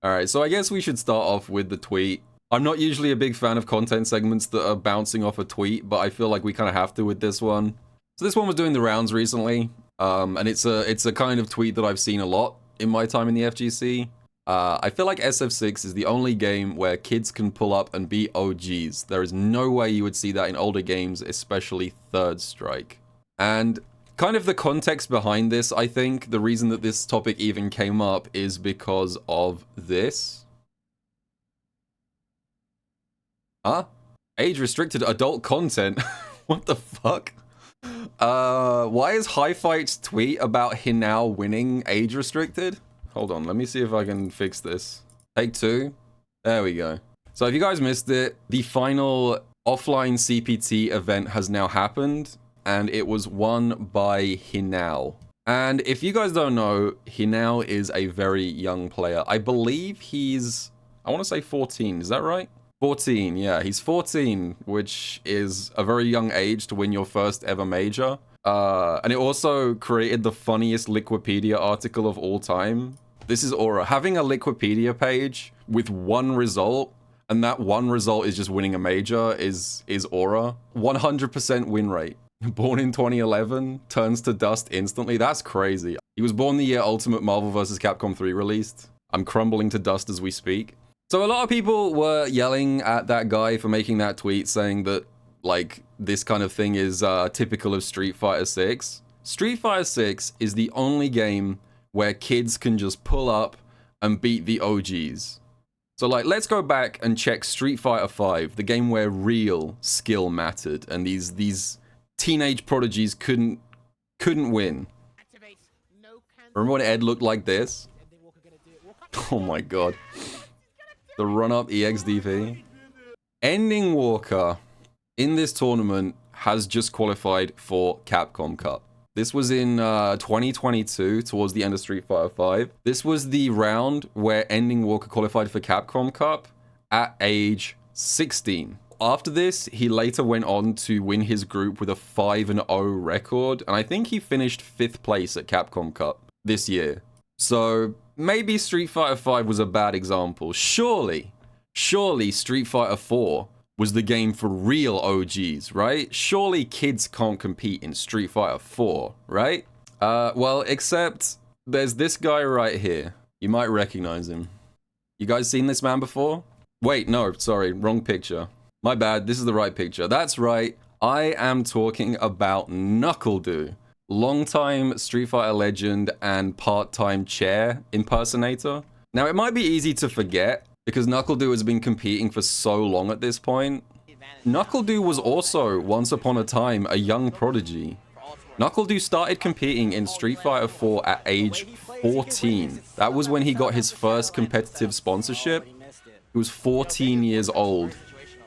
All right, so I guess we should start off with the tweet. I'm not usually a big fan of content segments that are bouncing off a tweet, but I feel like we kind of have to with this one. So this one was doing the rounds recently, and it's a kind of tweet that I've seen a lot in my time in the FGC. I feel like SF6 is the only game where kids can pull up and beat OGs. There is no way you would see that in older games, especially Third Strike. And kind of the context behind this, I think, the reason that this topic even came up is because of this. Huh? Age-restricted adult content. What the fuck? Why is Hi-Fight's tweet about Hinao winning age-restricted? Hold on, let me see if I can fix this. Take two. There we go. So if you guys missed it, the final offline CPT event has now happened, and it was won by Hinao. And if you guys don't know, Hinao is a very young player. I believe he's, I want to say 14, is that right? 14, yeah, he's 14, which is a very young age to win your first ever major. And it also created the funniest Liquipedia article of all time. This is Aura. Having a Liquipedia page with one result, and that one result is just winning a major, is Aura. 100% win rate. Born in 2011, turns to dust instantly. That's crazy. He was born the year Ultimate Marvel vs. Capcom 3 released. I'm crumbling to dust as we speak. So a lot of people were yelling at that guy for making that tweet saying that, like, this kind of thing is typical of Street Fighter 6. Street Fighter 6 is the only game where kids can just pull up and beat the OGs. So, like, let's go back and check Street Fighter 5, the game where real skill mattered and these teenage prodigies couldn't win. Remember when Ed looked like this? Oh my god. The run-up EXDV. Ending Walker in this tournament has just qualified for Capcom Cup. This was in 2022, towards the end of Street Fighter 5. This was the round where Ending Walker qualified for Capcom Cup at age 16. After this, he later went on to win his group with a 5-0 record, and I think he finished 5th place at Capcom Cup this year. So maybe Street Fighter 5 was a bad example. Surely Street Fighter 4 was the game for real OGs, right? Surely kids can't compete in Street Fighter 4, right? Well, except there's this guy right here. You might recognize him. You guys seen this man before? Wait, no, sorry, wrong picture. My bad, this is the right picture. That's right, I am talking about NuckleDu. Longtime Street Fighter legend and part-time chair impersonator. Now, it might be easy to forget, because NuckleDu has been competing for so long at this point. NuckleDu was also, once upon a time, a young prodigy. NuckleDu started competing in Street Fighter 4 at age 14. That was when he got his first competitive sponsorship. He was 14 years old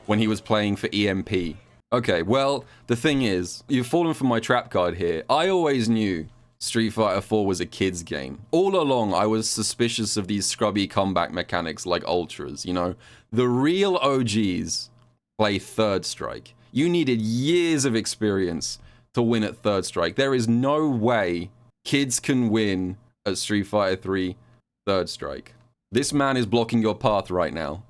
when he was playing for EMP. Okay, well, the thing is, you've fallen for my trap card here. I always knew Street Fighter 4 was a kid's game. All along, I was suspicious of these scrubby comeback mechanics like Ultras, you know? The real OGs play Third Strike. You needed years of experience to win at Third Strike. There is no way kids can win at Street Fighter 3 Third Strike. This man is blocking your path right now.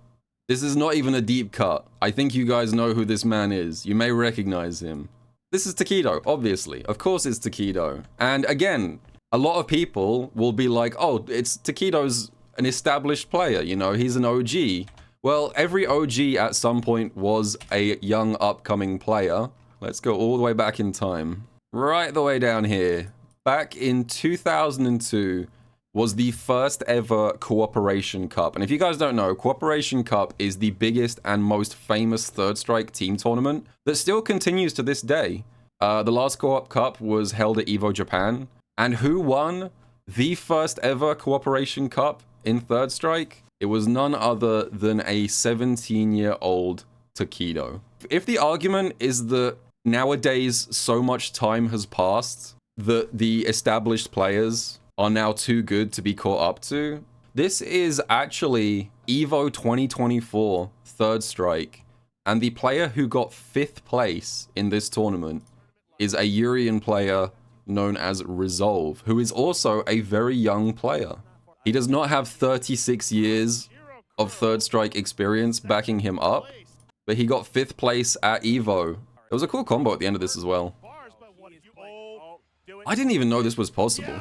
This is not even a deep cut. I think you guys know who this man is. You may recognize him. This is Takedo, obviously. Of course it's Takedo. And again, a lot of people will be like, oh, it's Takedo's an established player, you know, he's an OG. Well, every OG at some point was a young upcoming player. Let's go all the way back in time. Right the way down here. Back in 2002, was the first ever Cooperation Cup. And if you guys don't know, Cooperation Cup is the biggest and most famous Third Strike team tournament that still continues to this day. The last Co-op Cup was held at Evo Japan. And who won the first ever Cooperation Cup in Third Strike? It was none other than a 17-year-old Takedo. If the argument is that nowadays so much time has passed that the established players are now too good to be caught up to, this is actually Evo 2024 Third Strike, and the player who got 5th place in this tournament is a Urian player known as Resolve, who is also a very young player. He does not have 36 years of Third Strike experience backing him up, but he got 5th place at EVO. It was a cool combo at the end of this as well. I didn't even know this was possible.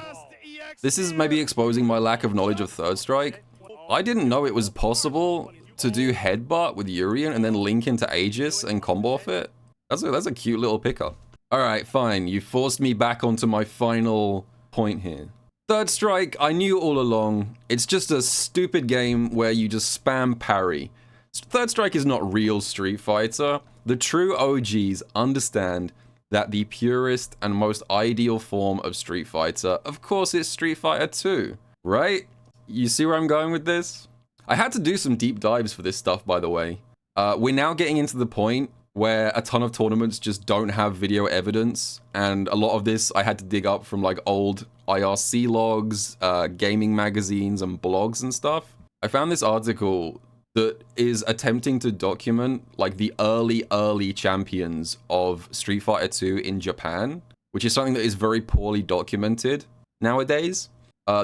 This is maybe exposing my lack of knowledge of Third Strike. I didn't know it was possible to do headbutt with Urien and then link into Aegis and combo off it. That's a cute little pickup. Alright, fine. You forced me back onto my final point here. Third Strike, I knew all along. It's just a stupid game where you just spam parry. Third Strike is not real Street Fighter. The true OGs understand that the purest and most ideal form of Street Fighter, of course, is Street Fighter 2, right? You see where I'm going with this? I had to do some deep dives for this stuff, by the way. We're now getting into the point where a ton of tournaments just don't have video evidence, and a lot of this I had to dig up from like old IRC logs, gaming magazines, and blogs and stuff. I found this article that is attempting to document like the early champions of Street Fighter 2 in Japan, which is something that is very poorly documented nowadays.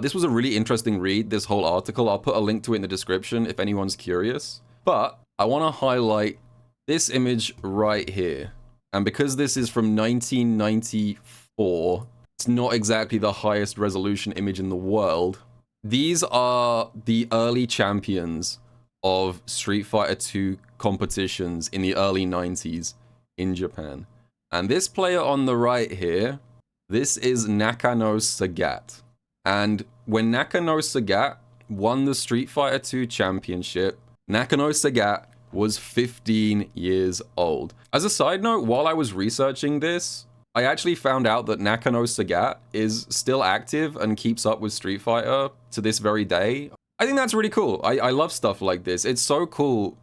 This was a really interesting read, this whole article. I'll put a link to it in the description if anyone's curious. But I want to highlight this image right here. And because this is from 1994, it's not exactly the highest resolution image in the world. These are the early champions of Street Fighter 2 competitions in the early 90s in Japan. And this player on the right here, this is Nakano Sagat. And when Nakano Sagat won the Street Fighter 2 championship, Nakano Sagat was 15 years old. As a side note, while I was researching this, I actually found out that Nakano Sagat is still active and keeps up with Street Fighter to this very day. I think that's really cool. I love stuff like this. It's so cool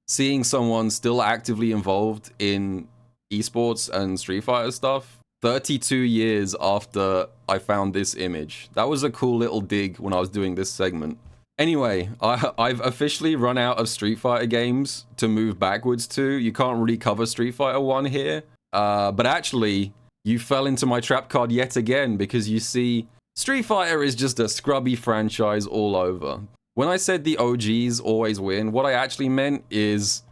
seeing someone still actively involved in esports and Street Fighter stuff 32 years after I found this image. That was a cool little dig when I was doing this segment. Anyway, I've officially run out of Street Fighter games to move backwards to. You can't really cover Street Fighter 1 here. But actually, you fell into my trap card yet again, because you see, Street Fighter is just a scrubby franchise all over. When I said the OGs always win, what I actually meant is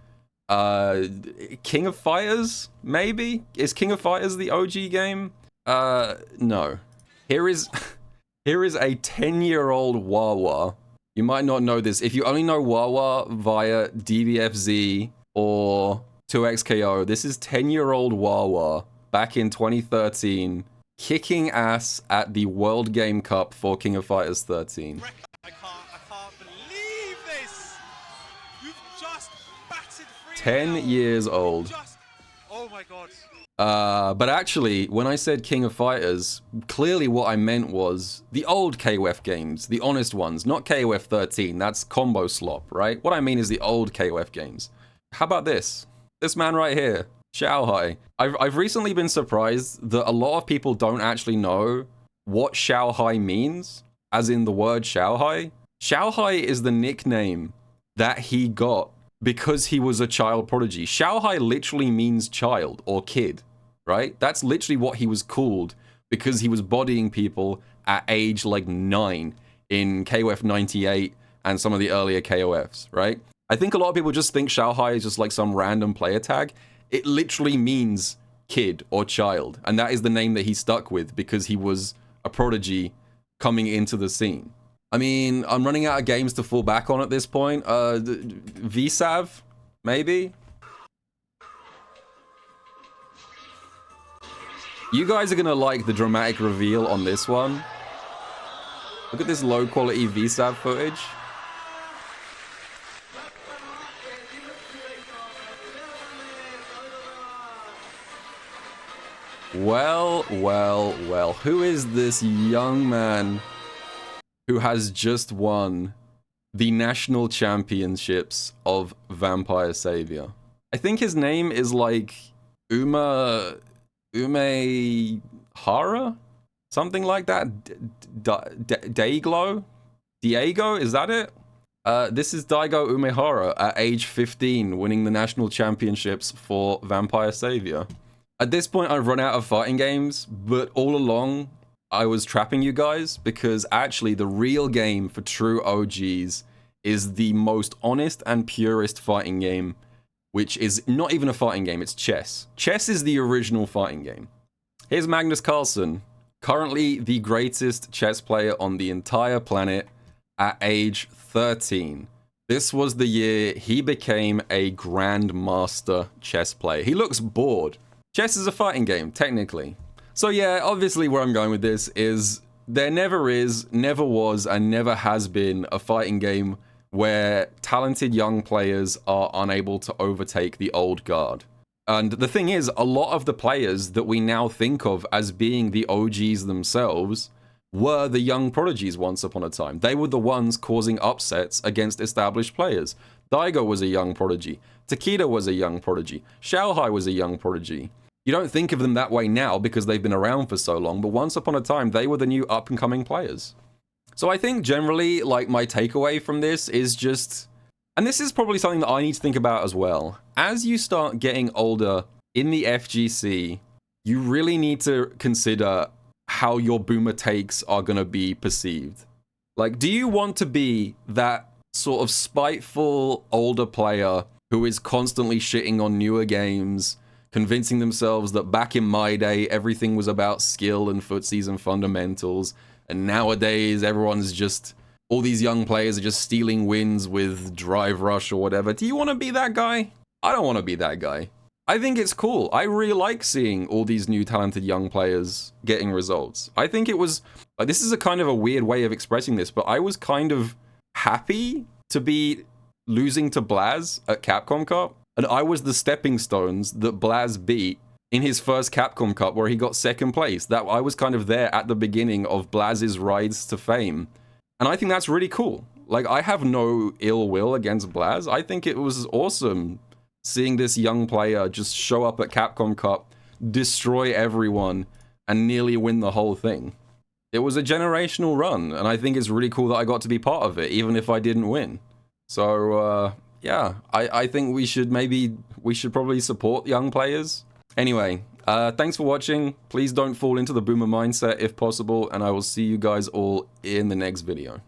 King of Fighters, maybe? Is King of Fighters the OG game? No. Here is a 10-year-old Wawa. You might not know this. If you only know Wawa via DBFZ or 2XKO, this is 10-year-old Wawa back in 2013, kicking ass at the World Game Cup for King of Fighters 13. I can't believe this! You've just batted 10 years old. Oh my god. But actually, when I said King of Fighters, clearly what I meant was the old KOF games, the honest ones, not KOF 13, that's combo slop, right? What I mean is the old KOF games. How about this? This man right here, Xiaohai. I've recently been surprised that a lot of people don't actually know what Xiaohai means, as in the word Xiaohai. Xiaohai is the nickname that he got because he was a child prodigy. Xiaohai literally means child or kid, right? That's literally what he was called because he was bodying people at age like 9 in KOF 98 and some of the earlier KOFs, right? I think a lot of people just think Xiaohai is just like some random player tag. It literally means kid or child, and that is the name that he stuck with because he was a prodigy coming into the scene. I mean, I'm running out of games to fall back on at this point. VSAV, maybe? You guys are gonna like the dramatic reveal on this one. Look at this low quality VSAV footage. Well, well, well. Who is this young man who has just won the national championships of Vampire Savior? I think his name is like Umehara? Something like that? Diego? Is that it? This is Daigo Umehara at age 15, winning the national championships for Vampire Savior. At this point, I've run out of fighting games, but all along, I was trapping you guys, because actually the real game for true OGs is the most honest and purest fighting game, which is not even a fighting game, it's chess. Chess is the original fighting game. Here's Magnus Carlsen, currently the greatest chess player on the entire planet at age 13. This was the year he became a grandmaster chess player. He looks bored. Chess is a fighting game, technically. So yeah, obviously where I'm going with this is there never is, never was, and never has been a fighting game where talented young players are unable to overtake the old guard. And the thing is, a lot of the players that we now think of as being the OGs themselves were the young prodigies once upon a time. They were the ones causing upsets against established players. Daigo was a young prodigy. Takeda was a young prodigy. Xiaohai was a young prodigy. You don't think of them that way now because they've been around for so long, but once upon a time, they were the new up-and-coming players. So I think generally, like, my takeaway from this is just... And this is probably something that I need to think about as well. As you start getting older in the FGC, you really need to consider how your boomer takes are going to be perceived. Like, do you want to be that sort of spiteful older player who is constantly shitting on newer games, convincing themselves that back in my day, everything was about skill and footsies and fundamentals, and nowadays everyone's just... all these young players are just stealing wins with Drive Rush or whatever. Do you want to be that guy? I don't want to be that guy. I think it's cool. I really like seeing all these new talented young players getting results. I think it was... like, this is a kind of a weird way of expressing this, but I was kind of happy to be losing to Blaz at Capcom Cup. And I was the stepping stones that Blaz beat in his first Capcom Cup where he got second place. That I was kind of there at the beginning of Blaz's rise to fame. And I think that's really cool. Like, I have no ill will against Blaz. I think it was awesome seeing this young player just show up at Capcom Cup, destroy everyone, and nearly win the whole thing. It was a generational run, and I think it's really cool that I got to be part of it, even if I didn't win. So, yeah, I think we should probably support young players. Anyway, thanks for watching. Please don't fall into the boomer mindset if possible, and I will see you guys all in the next video.